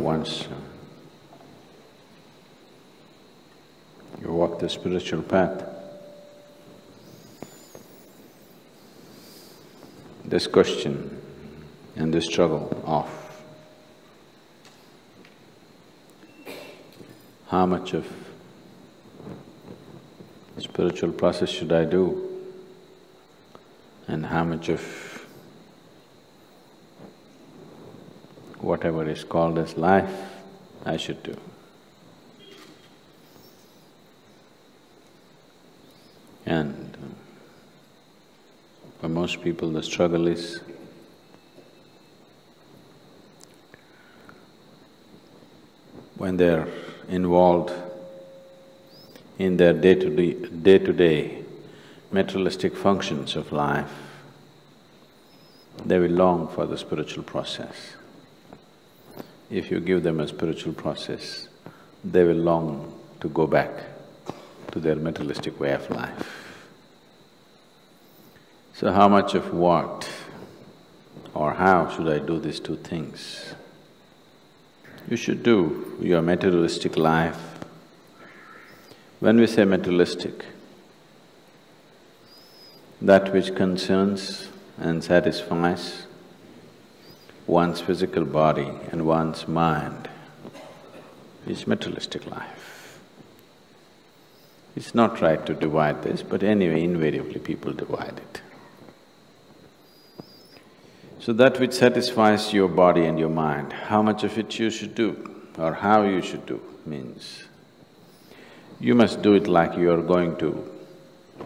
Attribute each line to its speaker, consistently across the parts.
Speaker 1: once you walk the spiritual path, this question and this struggle of how much of spiritual process should I do and how much of whatever is called as life I should do. And for most people the struggle is when they're involved in their day-to-day materialistic functions of life, they will long for the spiritual process. If you give them a spiritual process, they will long to go back to their materialistic way of life. So how much of what or how should I do these two things? You should do your materialistic life. When we say materialistic, that which concerns and satisfies one's physical body and one's mind is materialistic life. It's not right to divide this, but anyway, invariably people divide it. So that which satisfies your body and your mind, how much of it you should do or how you should do means you must do it like you are going to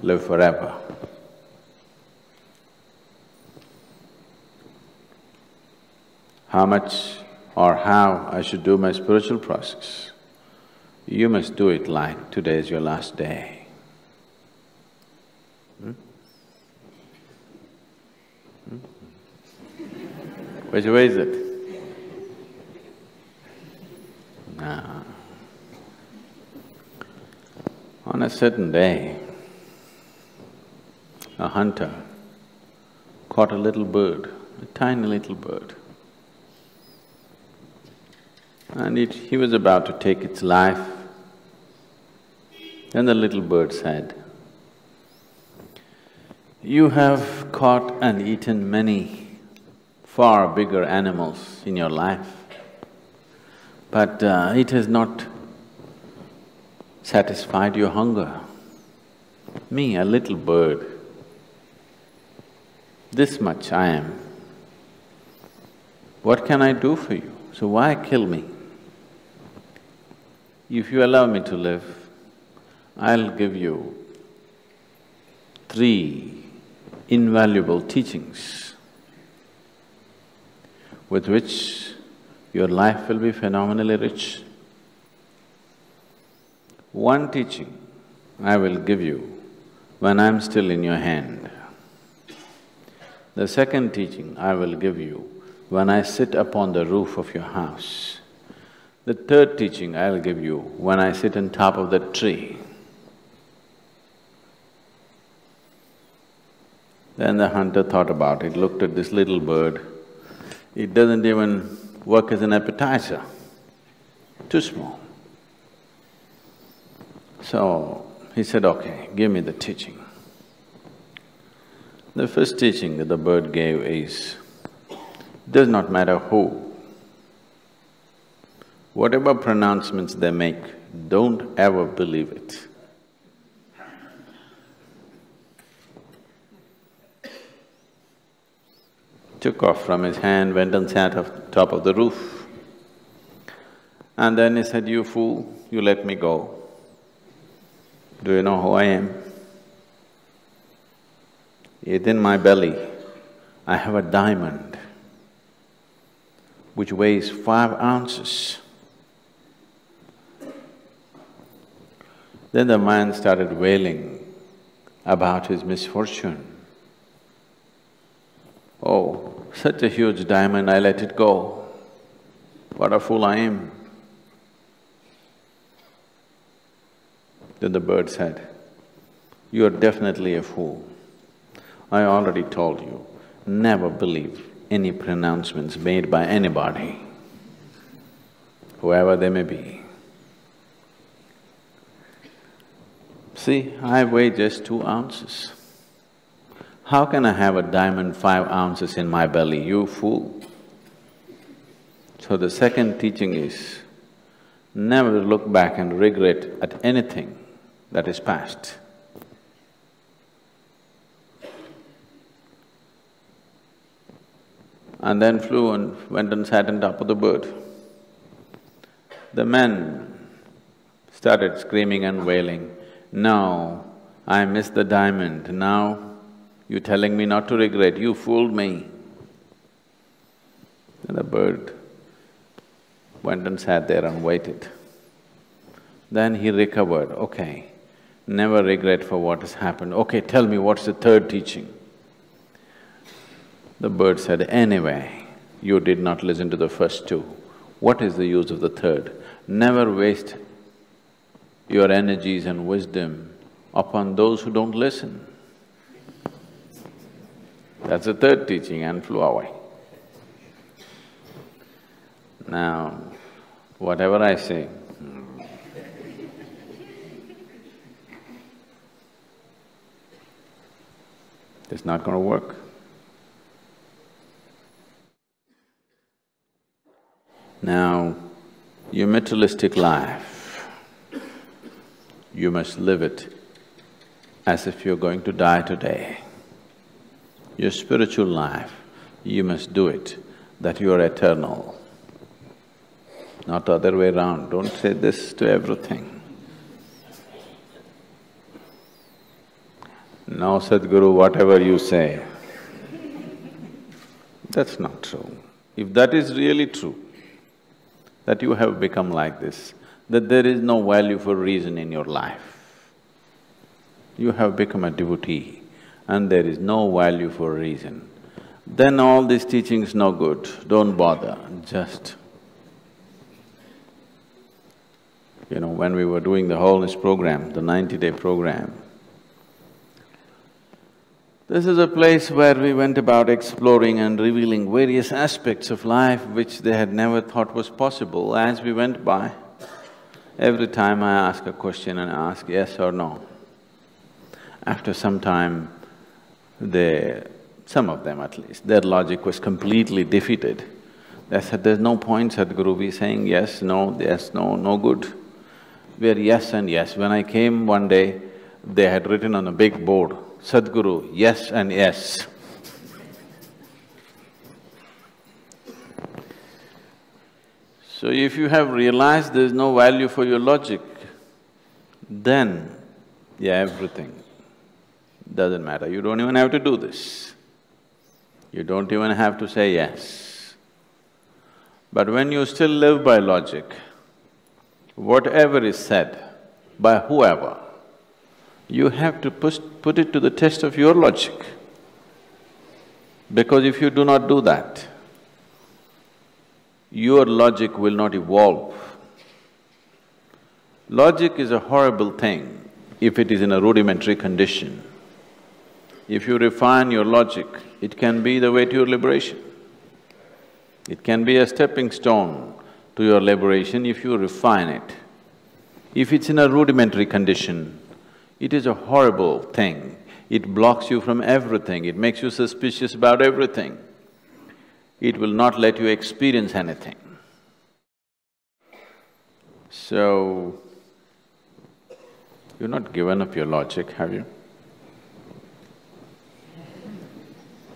Speaker 1: live forever. How much or how I should do my spiritual process, you must do it like today is your last day. Which way is it? No. On a certain day, a hunter caught a little bird, a tiny little bird. And he was about to take its life. Then the little bird said, "You have caught and eaten many far bigger animals in your life, but it has not satisfied your hunger. Me, a little bird, this much I am. What can I do for you? So why kill me? If you allow me to live, I'll give you 3 invaluable teachings with which your life will be phenomenally rich. One teaching I will give you when I'm still in your hand. The second teaching I will give you when I sit upon the roof of your house. The third teaching I'll give you when I sit on top of that tree." Then the hunter thought about it, looked at this little bird. It doesn't even work as an appetizer, too small. So he said, "Okay, give me the teaching." The first teaching that the bird gave is, does not matter who, whatever pronouncements they make, don't ever believe it. Took off from his hand, went and sat on top of the roof. And then he said, "You fool, you let me go. Do you know who I am? Within my belly, I have a diamond which weighs 5 ounces. Then the man started wailing about his misfortune. "Oh, such a huge diamond, I let it go. What a fool I am." Then the bird said, "You are definitely a fool. I already told you, never believe any pronouncements made by anybody. whoever they may be. See, I weigh just 2 ounces. How can I have a diamond 5 ounces in my belly? You fool! So the second teaching is, never look back and regret at anything that is past. And then flew and went and sat on top of the bird. The men started screaming and wailing, "No, I missed the diamond, now you're telling me not to regret, you fooled me." And the bird went and sat there and waited. Then he recovered, okay, never regret for what has happened. Okay, tell me, what's the third teaching? The bird said, anyway, you did not listen to the first 2. What is the use of the third? Never waste your energies and wisdom upon those who don't listen. That's the third teaching, and flew away. Now, whatever I say, it's not going to work. Now, your materialistic life, you must live it as if you're going to die today. Your spiritual life, you must do it that you are eternal. Not the other way around, don't say this to everything. No, Sadhguru, whatever you say. That's not true. If that is really true, that you have become like this, that there is no value for reason in your life. You have become a devotee and there is no value for reason, then all these teachings no good, don't bother, just… You know, when we were doing the wholeness program, the 90-day program, this is a place where we went about exploring and revealing various aspects of life which they had never thought was possible. As we went by, every time I ask a question and ask yes or no. After some time, some of them at least, their logic was completely defeated. They said, there's no point, Sadhguru, we saying yes, no, no good. We're yes and yes. When I came one day, they had written on a big board, Sadhguru, yes and yes. So if you have realized there's no value for your logic, then, yeah, everything doesn't matter. You don't even have to do this. You don't even have to say yes. But when you still live by logic, whatever is said by whoever, you have to put it to the test of your logic. Because if you do not do that, your logic will not evolve. Logic is a horrible thing if it is in a rudimentary condition. If you refine your logic, it can be the way to your liberation. It can be a stepping stone to your liberation if you refine it. If it's in a rudimentary condition, it is a horrible thing. It blocks you from everything, it makes you suspicious about everything. It will not let you experience anything. So, you're not given up your logic, have you?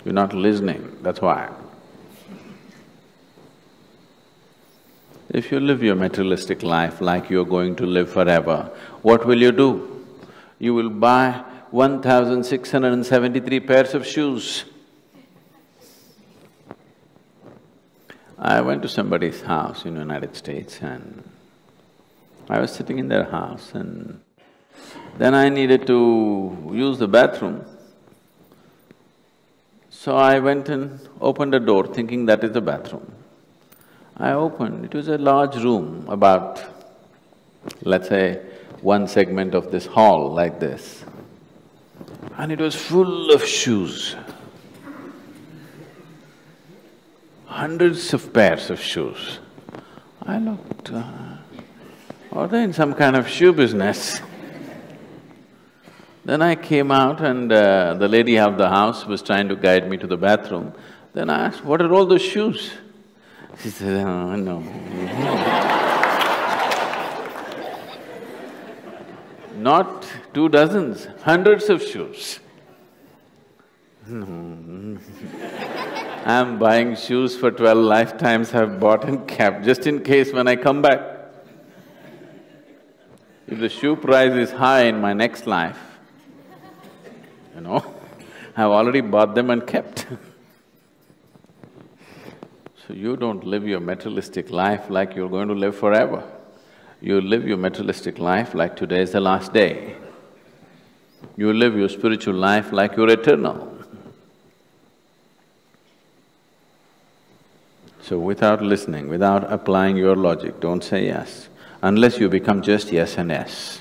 Speaker 1: You're not listening, that's why. If you live your materialistic life like you're going to live forever, what will you do? You will buy 1,673 pairs of shoes. I went to somebody's house in the United States and I was sitting in their house and then I needed to use the bathroom. So I went and opened the door thinking that is the bathroom. I opened, it was a large room, about, let's say, one segment of this hall like this. And it was full of shoes. Hundreds of pairs of shoes. I looked, are they in some kind of shoe business? Then I came out and the lady of the house was trying to guide me to the bathroom. Then I asked, what are all those shoes? She said, oh, no. Not 2 dozens, hundreds of shoes. No. I'm buying shoes for 12 lifetimes I've bought and kept, just in case when I come back. If the shoe price is high in my next life, I've already bought them and kept. So you don't live your materialistic life like you're going to live forever. You live your materialistic life like today is the last day. You live your spiritual life like you're eternal. So without listening, without applying your logic, don't say yes, unless you become just yes and yes.